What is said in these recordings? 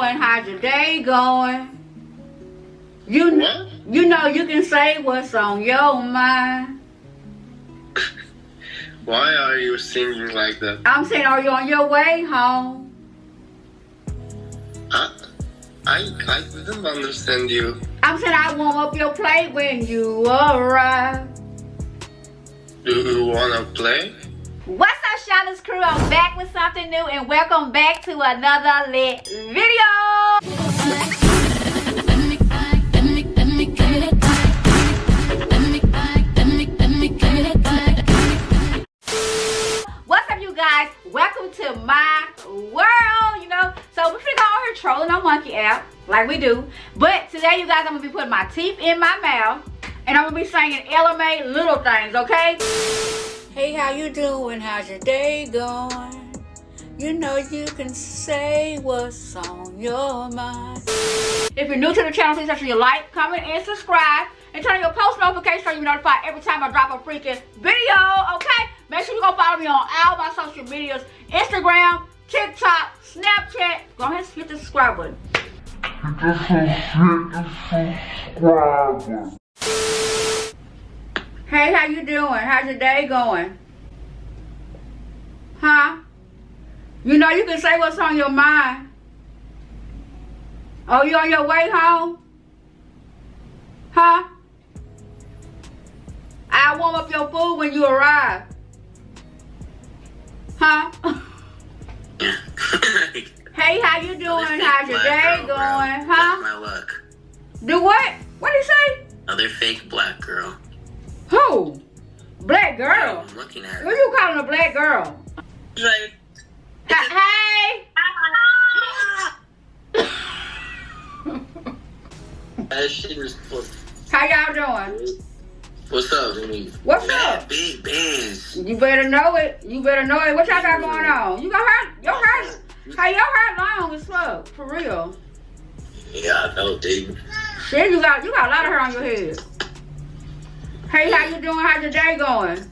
doing? How's your day going? You know you can say what's on your mind. Why are you singing like that? I'm saying, are you on your way home? I didn't understand you. I'm saying I warm up your plate when you arrive. Do you wanna play? What's up, SHUNDA'S crew? I'm back with something new and welcome back to another lit video. What's up, you guys? Welcome to my world, you know. So we're finna go on here trolling on Monkey app like we do. But today, you guys, I'm gonna be putting my teeth in my mouth and I'm gonna be singing LMA Little Things, okay? Hey, how you doing? How's your day going? You know you can say what's on your mind. If you're new to the channel, please make sure you like, comment, and subscribe. And turn on your post notifications so you'll be notified every time I drop a freaking video, okay? Make sure you go follow me on all my social medias. Instagram, TikTok, Snapchat. Go ahead and hit the subscribe button. Hey, how you doing? How's your day going? Huh? You know you can say what's on your mind. Oh, you on your way home? Huh? I'll warm up your food when you arrive. Huh? Hey, how you doing? How's your day going? Huh? My luck. Do what? What did he say? Other fake black girl. Who? Black girl? I'm looking at her. What you calling a black girl? Right. Hey! That shit was How y'all doing? What's up? What's up? Big bands. You better know it. You better know it. What y'all got going on? You got hair? Your hair? Hey, your hair long as fuck. For real. Yeah, I know, dude. Shit, you got a lot of hair on your head. Hey, how you doing? How's your day going?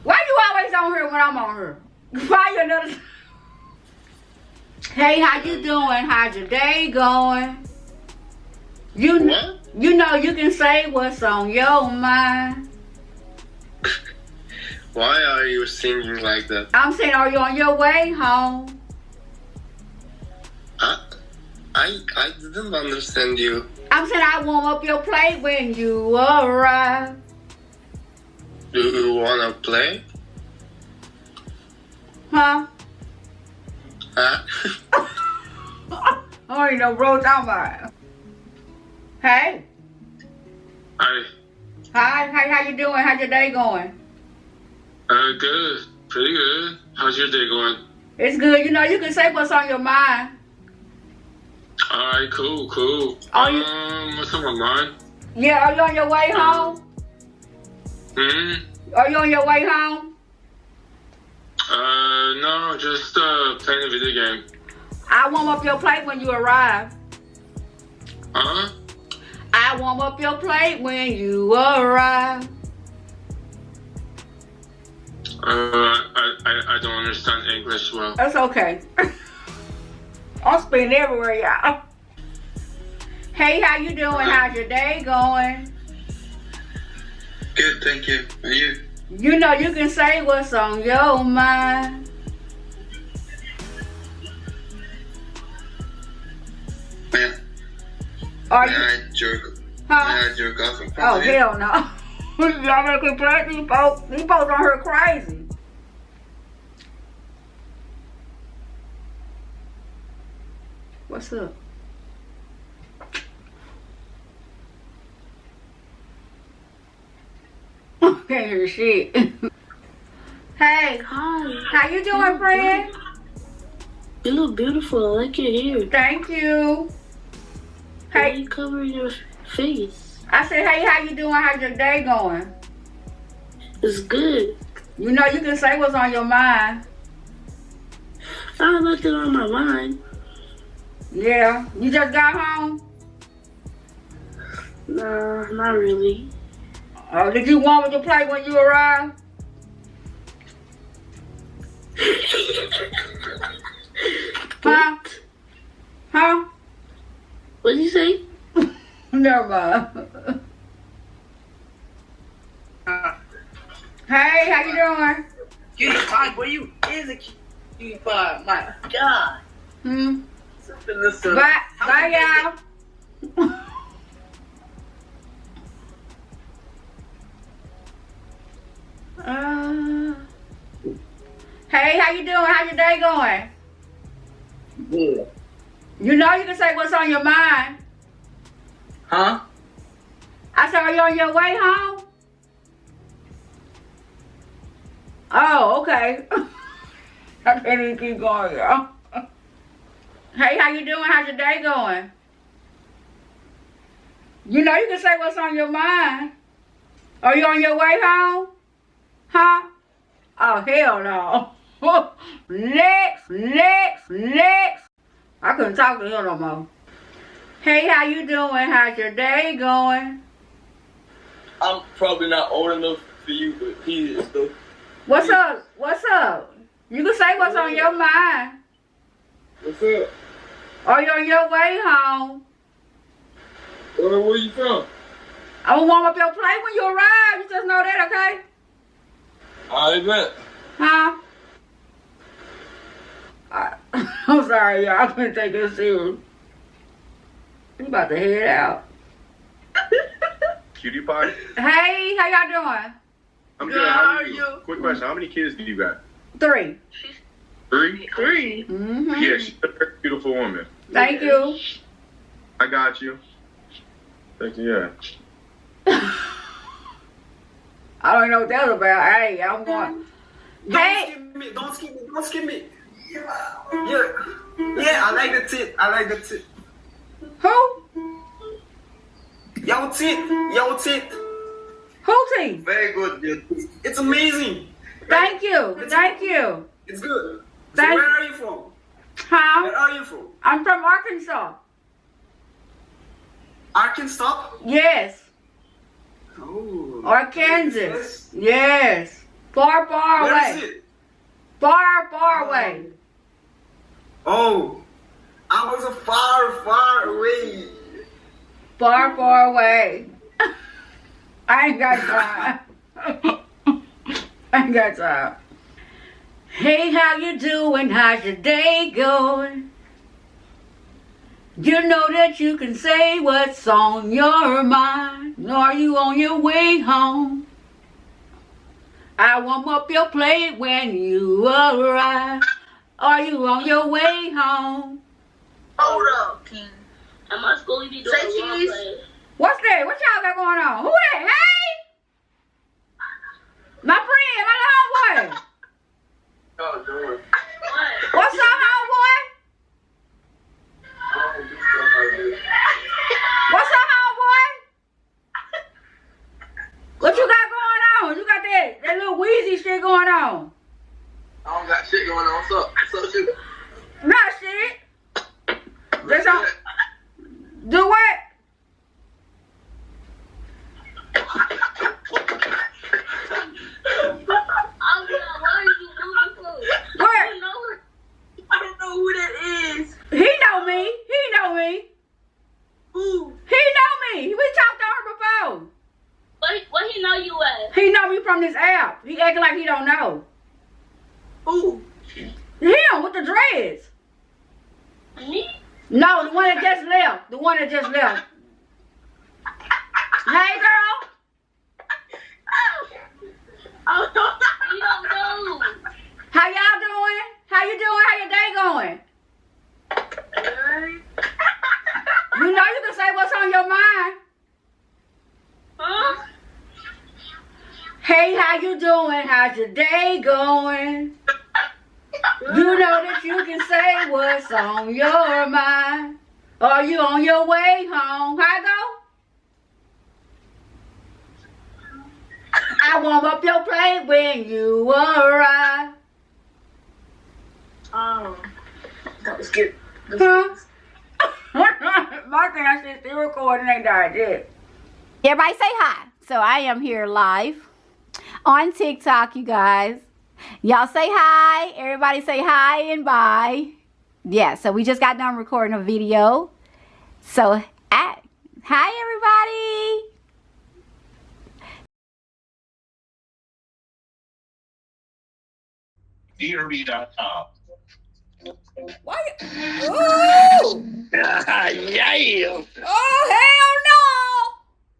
Why you always on here when I'm on here? Find you another. Hey, how you doing? How's your day going? You know you can say what's on your mind. Why are you singing like that? I'm saying, are you on your way home? I didn't understand you. I'm saying I warm up your plate when you arrive. Do you wanna play? Huh? Huh? I don't even know bro talking about. Hey. Hi. Hi, how you doing? How's your day going? Good. Pretty good. How's your day going? It's good. You know, you can say what's on your mind. Alright, cool. What's on my mind? Yeah, are you on your way home? Are you on your way home? No, just playing a video game. I warm up your plate when you arrive. Huh? I warm up your plate when you arrive. I don't understand English well. That's okay. I'm speaking everywhere, y'all. Hey, how you doing? How's your day going? Good, thank you. And you? You know you can say what's on your mind. Yeah. Are May you? I jerk? Huh? May I jerk off in front Oh, of you? hell no. Y'all making play these folks. These folks on her crazy. What's up? Can't hear shit. Hey. Hi. How you doing, friend? You look beautiful. I like your hair. Thank you. Why are Hey. you covering your face? I said, hey, how you doing? How's your day going? It's good. You know you can say what's on your mind. I have nothing on my mind. Yeah. You just got home? Nah, not really. Oh, did you warm up your plate when you arrived? Huh? Huh? What'd you say? Never mind. Hey, how you doing? Cutie pie, boy, you is a cutie pie. My God. Listen. Bye, y'all. Hey, how you doing? How's your day going? Good. You know you can say what's on your mind. Huh? I said, are you on your way home? Oh, okay. I can't even keep going, y'all. Hey, how you doing? How's your day going? You know you can say what's on your mind. Are you on your way home? Huh? Oh, hell no. Next. I couldn't talk to him no more. Hey, how you doing? How's your day going? I'm probably not old enough for you, but he is though. What's up? What's up? You can say what's on your mind. What's up? Are you on your way home? Where you from? I'm gonna warm up your plate when you arrive. You just know that, okay? I bet. Huh? I'm sorry, y'all. I couldn't take this serious. You about to head out. Cutie pie? Hey, how y'all doing? I'm good. How are you? Quick question. How many kids do you got? 3. 3? 3. Mm-hmm. Yeah, she's a very beautiful woman. Thank you. I got you. Thank you, yeah. I don't know what that was about. Hey, I'm going. Hey. Don't skip me. Yeah, I like the tit. Who? Yo tit. Who team? Very good, dude. It's amazing. Thank you. It's good. So where are you from? Huh? Where are you from? I'm from Arkansas. Arkansas? Yes. Oh. Arkansas. Yes. Far Where away. is it? Far away. Oh. I was far away. Far away. I ain't got time. Hey, how you doing? How's your day going? You know that you can say what's on your mind. Are you on your way home? I warm up your plate when you arrive. Are you on your way home? Hold up, King. Am I supposed to be doing cheese? What's that? What y'all got going on? Who that? Hey! My friend, my homeboy. Oh, doing? What's up, homeboy? What's up, homeboy? What you got going on? You got that little wheezy shit going on. I don't got shit going on. What's up, dude? Not shit. Just don't. Do what? What? I don't know who that is. He know me. Who? He know me. We talked on her before. What he know you as? He know me from this app. He acting like he don't know. Who? Him with the dreads. Me? No, the one that just left. Hey, girl. Oh, you don't know. How y'all doing? How you doing? How your day going? You know you can say what's on your mind. Huh? Hey, how you doing? How's your day going? You know that you can say what's on your mind. Are you on your way home? How it go? I warm up your plate when you arrive. Oh, that was good. Huh? My thing, I said still recording, ain't died yet. Everybody say hi. So I am here live on TikTok, you guys. Y'all say hi. Everybody say hi and bye. Yeah, so we just got done recording a video. So, hi everybody. DRB.com. Why? Ooh! Yeah.